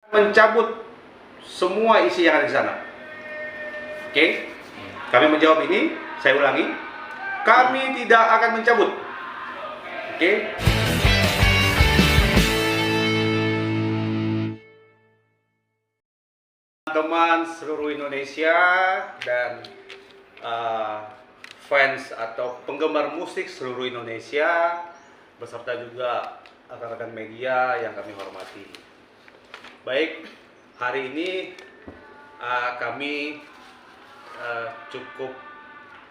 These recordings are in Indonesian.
mencabut semua isi yang ada di sana. Oke? Kami menjawab ini, saya ulangi. Kami tidak akan mencabut. Oke? Teman seluruh Indonesia dan fans atau penggemar musik seluruh Indonesia beserta juga rekan-rekan media yang kami hormati. Baik, hari ini kami cukup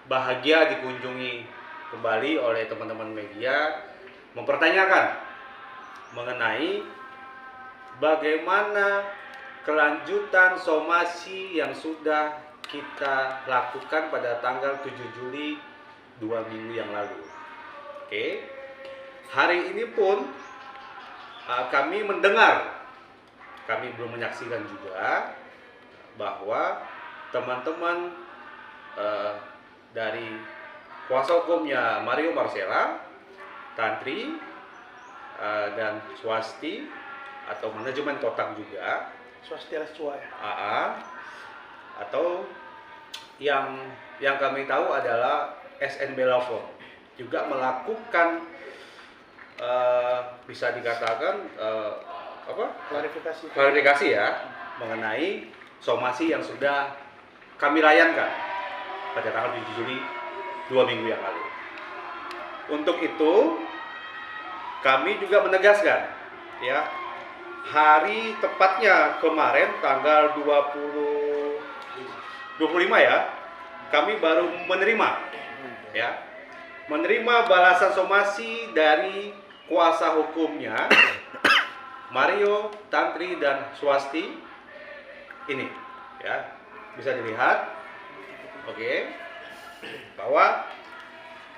bahagia dikunjungi kembali oleh teman-teman media mempertanyakan mengenai bagaimana kelanjutan somasi yang sudah kita lakukan pada tanggal 7 Juli 2 minggu yang lalu. Oke. Hari ini pun kami mendengar, kami belum menyaksikan juga bahwa teman-teman dari kuasa hukumnya Mario Marcella, Tantri dan Swasti atau manajemen kotak juga, Swasti Rasua ya. Atau yang kami tahu adalah SNB Law juga melakukan bisa dikatakan klarifikasi ya mengenai somasi yang sudah kami layankan pada tanggal 7 Juli 2 minggu yang lalu. Untuk itu kami juga menegaskan ya, hari tepatnya kemarin tanggal 25 ya, kami baru menerima balasan somasi dari kuasa hukumnya Mario, Tantri dan Swasti. Ini ya, bisa dilihat bahwa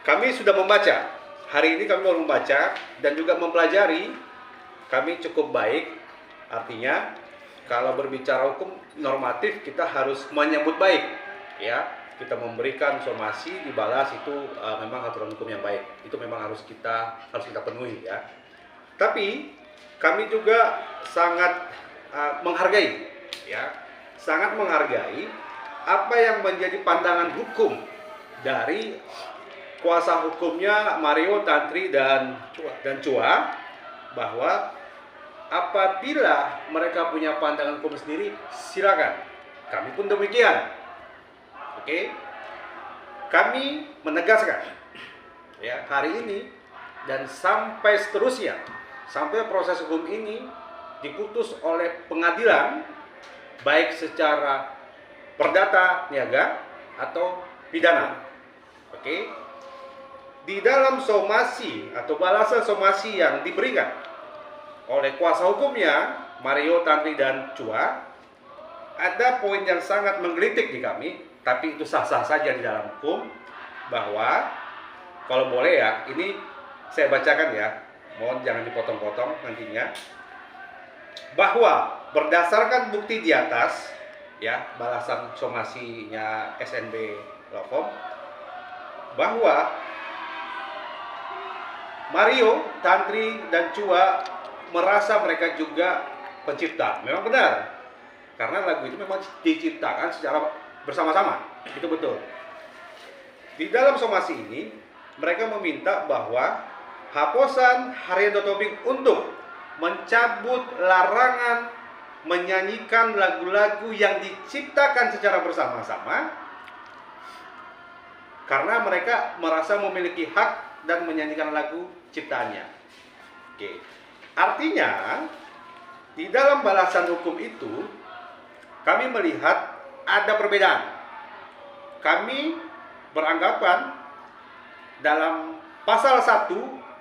kami sudah membaca. Hari ini kami baru membaca dan juga mempelajari. Kami cukup baik. Artinya kalau berbicara hukum normatif kita harus menyambut baik ya. Kita memberikan somasi dibalas itu memang aturan hukum yang baik. Itu memang harus kita penuhi ya. Tapi kami juga sangat menghargai ya. Sangat menghargai apa yang menjadi pandangan hukum dari kuasa hukumnya Mario, Tantri dan Chua bahwa apabila mereka punya pandangan hukum sendiri, silakan. Kami pun demikian. Oke. Kami menegaskan ya, hari ini dan sampai seterusnya, sampai proses hukum ini diputus oleh pengadilan baik secara perdata niaga atau pidana. Oke. Di dalam somasi atau balasan somasi yang diberikan oleh kuasa hukumnya Mario, Tantri dan Chua, ada poin yang sangat menggelitik di kami, tapi itu sah-sah saja di dalam hukum, bahwa kalau boleh ya, ini saya bacakan ya, mohon jangan dipotong-potong nantinya, bahwa berdasarkan bukti di atas ya, balasan somasinya SNB Law, bahwa Mario, Tantri dan Chua merasa mereka juga pencipta. Memang benar, karena lagu itu memang diciptakan secara bersama-sama. Itu betul. Di dalam somasi ini mereka meminta bahwa Haposan Haryanto Tobing untuk mencabut larangan menyanyikan lagu-lagu yang diciptakan secara bersama-sama, karena mereka merasa memiliki hak dan menyanyikan lagu ciptaannya. Oke. Artinya di dalam balasan hukum itu kami melihat ada perbedaan. Kami beranggapan dalam pasal 1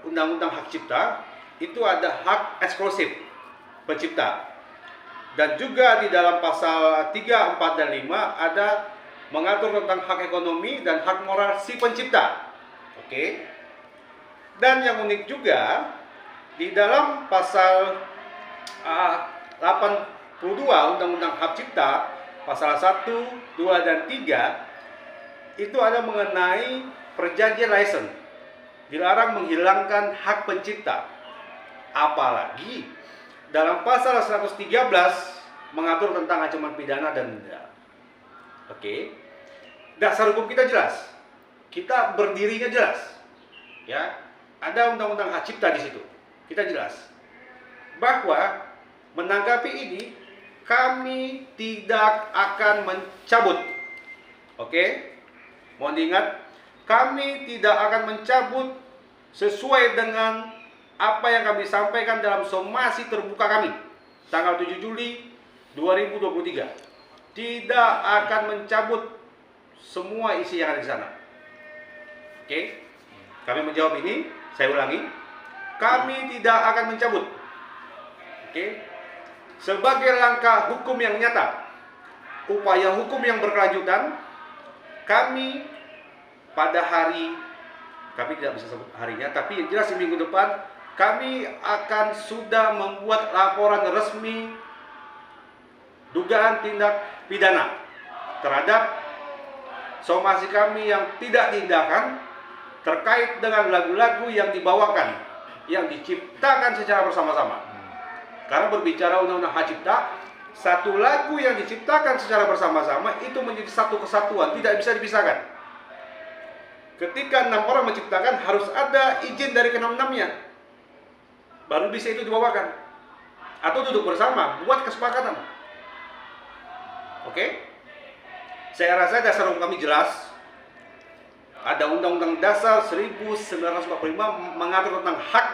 Undang-Undang Hak Cipta itu ada hak eksklusif pencipta. Dan juga di dalam pasal 3, 4, dan 5 ada mengatur tentang hak ekonomi dan hak moral si pencipta. Oke. Dan yang unik juga di dalam pasal 82 Undang-Undang Hak Cipta, pasal 1, 2, dan 3 itu ada mengenai perjanjian license. Dilarang menghilangkan hak pencipta. Apalagi dalam pasal 113 mengatur tentang ancaman pidana dan denda. Oke. Dasar hukum kita jelas. Kita berdirinya jelas. Ya. Ada undang-undang hak cipta di situ. Kita jelas bahwa menanggapi ini kami tidak akan mencabut. Oke? Mohon diingat, kami tidak akan mencabut sesuai dengan apa yang kami sampaikan dalam somasi terbuka kami tanggal 7 Juli 2023. Tidak akan mencabut semua isi yang ada di sana. Oke? Kami menjawab ini, saya ulangi. Kami tidak akan mencabut. Oke? Sebagai langkah hukum yang nyata, upaya hukum yang berkelanjutan, kami pada hari, kami tidak bisa sebut harinya, tapi yang jelas di minggu depan, kami akan sudah membuat laporan resmi dugaan tindak pidana terhadap somasi kami yang tidak diindahkan terkait dengan lagu-lagu yang dibawakan, yang diciptakan secara bersama-sama. Karena berbicara undang-undang hak cipta, satu lagu yang diciptakan secara bersama-sama itu menjadi satu kesatuan, tidak bisa dipisahkan. Ketika 6 orang menciptakan, harus ada izin dari ke-6-6-nya. Baru bisa itu dibawakan. Atau duduk bersama, buat kesepakatan. Oke? Saya rasa dasar hukum kami jelas. Ada Undang-Undang Dasar 1945 mengatur tentang hak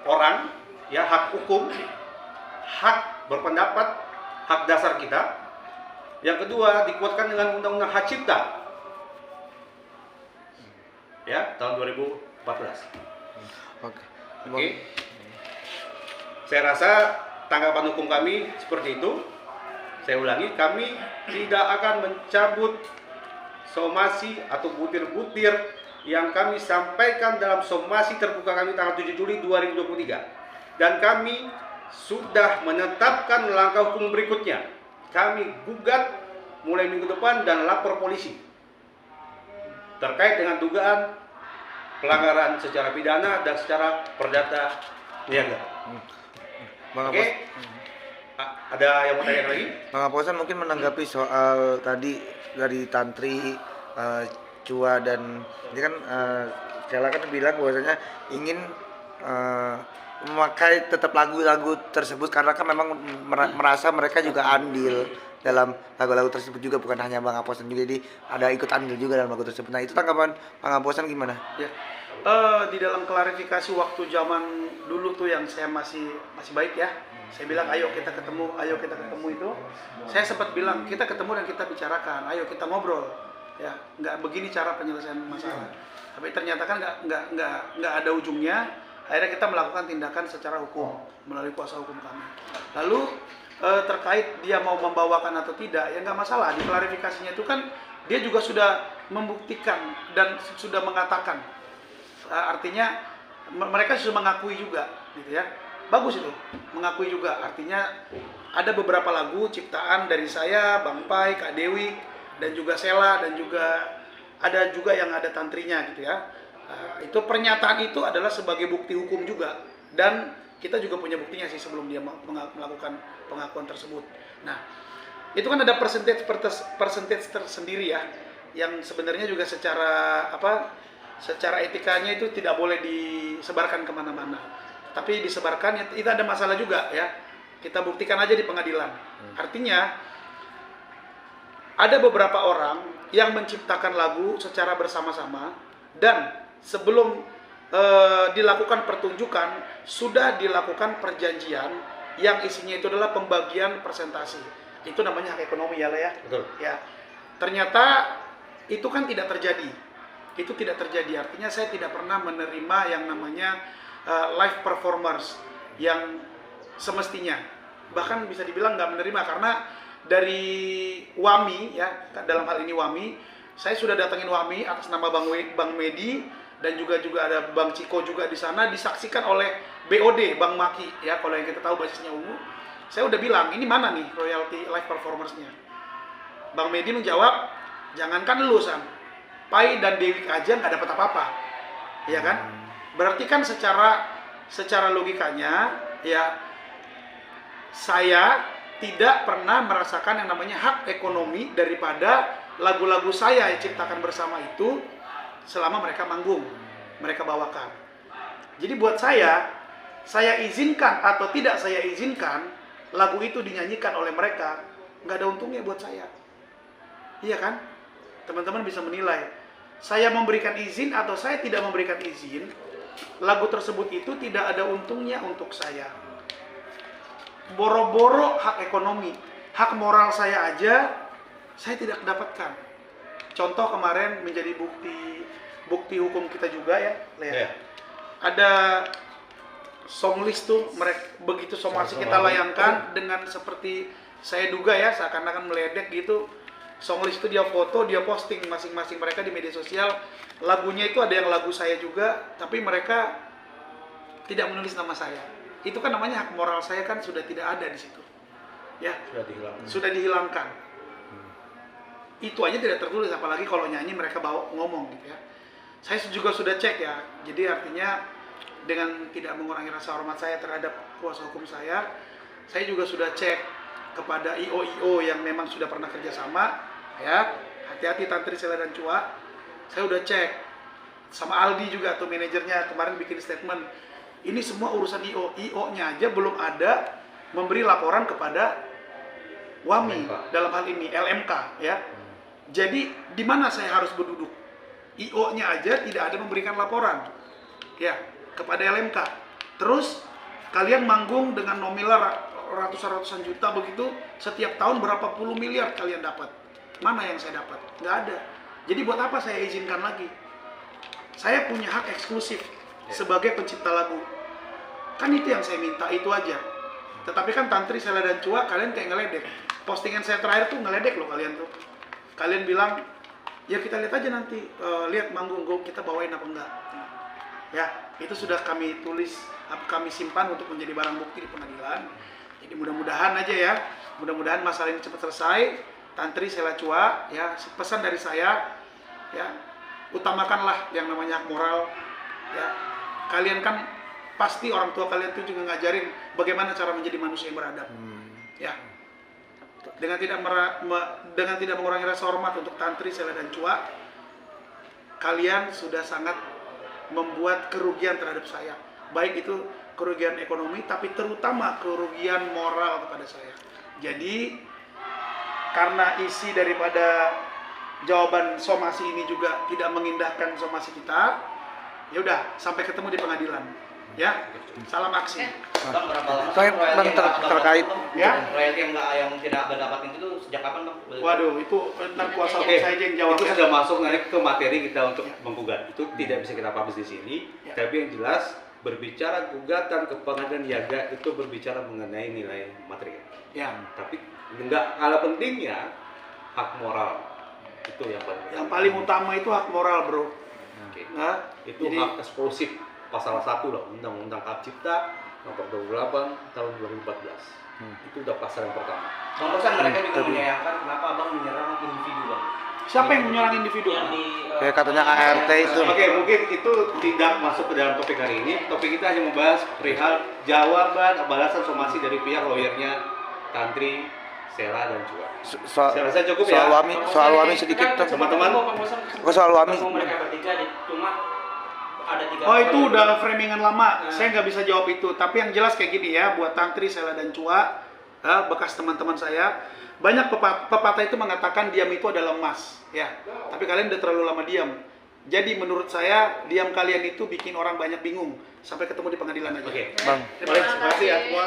orang, ya, hak hukum, hak berpendapat, hak dasar kita. Yang kedua dikuatkan dengan Undang-Undang Hak Cipta, ya, tahun 2014. Oke. Saya rasa tanggapan hukum kami seperti itu. Saya ulangi, kami tidak akan mencabut somasi atau butir-butir yang kami sampaikan dalam somasi terbuka kami tanggal 7 Juli 2023. Dan kami sudah menetapkan langkah hukum berikutnya. Kami gugat mulai minggu depan dan lapor polisi terkait dengan dugaan pelanggaran secara pidana dan secara perdata niaga. Oke? Ada yang mau tanya lagi? Bang Aposan mungkin menanggapi soal tadi dari Tantri, Cua dan ini kan Kela kan bilang bahwasanya ingin memakai tetap lagu-lagu tersebut karena kan memang merasa mereka juga andil dalam lagu-lagu tersebut juga, bukan hanya Bang Aposan juga, jadi ada ikut andil juga dalam lagu tersebut. Nah, itu tanggapan Bang Aposan gimana? Ya. Di dalam klarifikasi waktu zaman dulu tuh yang saya masih baik ya, saya bilang ayo kita ketemu itu, saya sempat bilang kita ketemu dan kita bicarakan, ayo kita ngobrol, ya, nggak begini cara penyelesaian masalah. Tapi ternyata kan nggak ada ujungnya. Akhirnya kita melakukan tindakan secara hukum melalui kuasa hukum kami. Lalu terkait dia mau membawakan atau tidak, ya nggak masalah. Di klarifikasinya itu kan dia juga sudah membuktikan dan sudah mengatakan. Artinya mereka sudah mengakui juga, gitu ya. Bagus itu, mengakui juga. Artinya ada beberapa lagu ciptaan dari saya, Bang Pai, Kak Dewi, dan juga Sela, dan juga ada juga yang ada tantrinya, gitu ya. Itu pernyataan itu adalah sebagai bukti hukum juga, dan kita juga punya buktinya sih sebelum dia melakukan pengakuan tersebut. Nah, itu kan ada persentage tersendiri ya, yang sebenarnya juga secara etikanya itu tidak boleh disebarkan kemana-mana. Tapi disebarkan itu ada masalah juga ya. Kita buktikan aja di pengadilan. Artinya ada beberapa orang yang menciptakan lagu secara bersama-sama dan sebelum dilakukan pertunjukan sudah dilakukan perjanjian yang isinya itu adalah pembagian persentase. Itu namanya hak ekonomi ya, ya. Betul. Ya. Ternyata itu kan tidak terjadi. Itu tidak terjadi. Artinya saya tidak pernah menerima yang namanya live performers yang semestinya. Bahkan bisa dibilang nggak menerima karena dari WAMI ya, dalam hal ini WAMI, saya sudah datangin WAMI atas nama Bang Medi dan juga ada Bang Ciko juga di sana, disaksikan oleh BOD Bang Maki ya, kalau yang kita tahu basisnya ungu. Saya udah bilang, ini mana nih royalty live performersnya? Bang Medi menjawab, jangankan lu San, Pai dan Dewi aja nggak dapat apa-apa, ya kan? Berarti kan secara logikanya ya saya tidak pernah merasakan yang namanya hak ekonomi daripada lagu-lagu saya yang ciptakan bersama itu selama mereka manggung, mereka bawakan. Jadi buat saya izinkan atau tidak saya izinkan lagu itu dinyanyikan oleh mereka, nggak ada untungnya buat saya. Iya kan? Teman-teman bisa menilai. Saya memberikan izin atau saya tidak memberikan izin, lagu tersebut itu tidak ada untungnya untuk saya. Boro-boro hak ekonomi, hak moral saya aja saya tidak dapatkan. Contoh kemarin menjadi bukti hukum kita juga ya, Lea. Ada song list tuh, mereka begitu somasi kita layangkan dengan seperti saya duga ya, seakan-akan meledek gitu. Song list itu dia foto, dia posting masing-masing mereka di media sosial. Lagunya itu ada yang lagu saya juga, tapi mereka tidak menulis nama saya. Itu kan namanya hak moral saya kan sudah tidak ada di situ. Ya, sudah dihilangkan. Itu aja tidak tertulis, apalagi kalau nyanyi mereka bawa ngomong gitu ya. Saya juga sudah cek ya. Jadi artinya dengan tidak mengurangi rasa hormat saya terhadap kuasa hukum saya juga sudah cek kepada IO yang memang sudah pernah kerjasama ya. Hati-hati Tantri, Sela dan Cua. Saya udah cek sama Aldi juga tuh manajernya kemarin bikin statement. Ini semua urusan IO-nya aja belum ada memberi laporan kepada WAMI dalam hal ini LMK ya. Jadi di mana saya harus berduduk? IO-nya aja tidak ada memberikan laporan ya kepada LMK. Terus kalian manggung dengan nominal ratusan juta begitu, setiap tahun berapa puluh miliar kalian dapat. Mana yang saya dapat? Nggak ada. Jadi buat apa saya izinkan lagi? Saya punya hak eksklusif sebagai pencipta lagu. Kan itu yang saya minta, itu aja. Tetapi kan Tantri, Sela dan Cua kalian kayak ngeledek. Postingan saya terakhir tuh ngeledek loh kalian tuh. Kalian bilang, ya kita lihat aja nanti, lihat manggung kita bawain apa enggak. Ya, itu sudah kami tulis, kami simpan untuk menjadi barang bukti di pengadilan. Jadi mudah-mudahan aja ya, mudah-mudahan masalah ini cepat selesai. Tantri, Sela, Cua, ya pesan dari saya, ya utamakanlah yang namanya hak moral. Ya, kalian kan pasti orang tua kalian tuh juga ngajarin bagaimana cara menjadi manusia yang beradab. Ya, dengan tidak mengurangi rasa hormat untuk Tantri, Sela dan Cua, kalian sudah sangat membuat kerugian terhadap saya, baik itu kerugian ekonomi, tapi terutama kerugian moral kepada saya. Jadi karena isi daripada jawaban somasi ini juga tidak mengindahkan somasi kita, ya udah sampai ketemu di pengadilan. Ya, salam aksi. Bang, berapa lama Bang, terkait ya? royalti yang tidak mendapatkan itu sejak kapan, Bang? Waduh, itu tentang kuasa hukum saya aja yang jawab. Itu sudah masuk nanti ke materi kita untuk menggugat. Itu tidak bisa kita publish di sini. Ya. Tapi yang jelas berbicara gugatan ke pengadilan niaga itu berbicara mengenai nilai materi. Ya. Tapi enggak kalah pentingnya hak moral. Itu yang paling. Yang paling utama itu hak moral, bro. Oke. Nah, Itu jadi- hak eksklusif pasal 1 lah Undang-Undang Hak Cipta nomor 28 tahun 2014. Itu udah pasal yang pertama. Bang Rosan, mereka juga menyayangkan kenapa Abang menyerang individu, Bang. Siapa yang menyerang individu? Yang di kayak katanya ART itu. Oke, mungkin itu tidak masuk ke dalam topik hari ini. Topik kita hanya membahas perihal jawaban balasan somasi dari pihak lawyernya Tantri, Sela dan Cua. Saya rasa cukup ya. Soal Wami sedikit tuh. Teman-teman. Soal Wami. mereka bertiga cuma ada 3 Oh, itu udah framingan lama. Saya nggak bisa jawab itu. Tapi yang jelas kayak gini ya, buat Tantri, Sela dan Cua, bekas teman-teman saya, banyak pepatah itu mengatakan diam itu adalah emas. Ya, tapi kalian udah terlalu lama diam. Jadi menurut saya diam kalian itu bikin orang banyak bingung. Sampai ketemu di pengadilan aja. Oke. Bang. Terima kasih ya semua.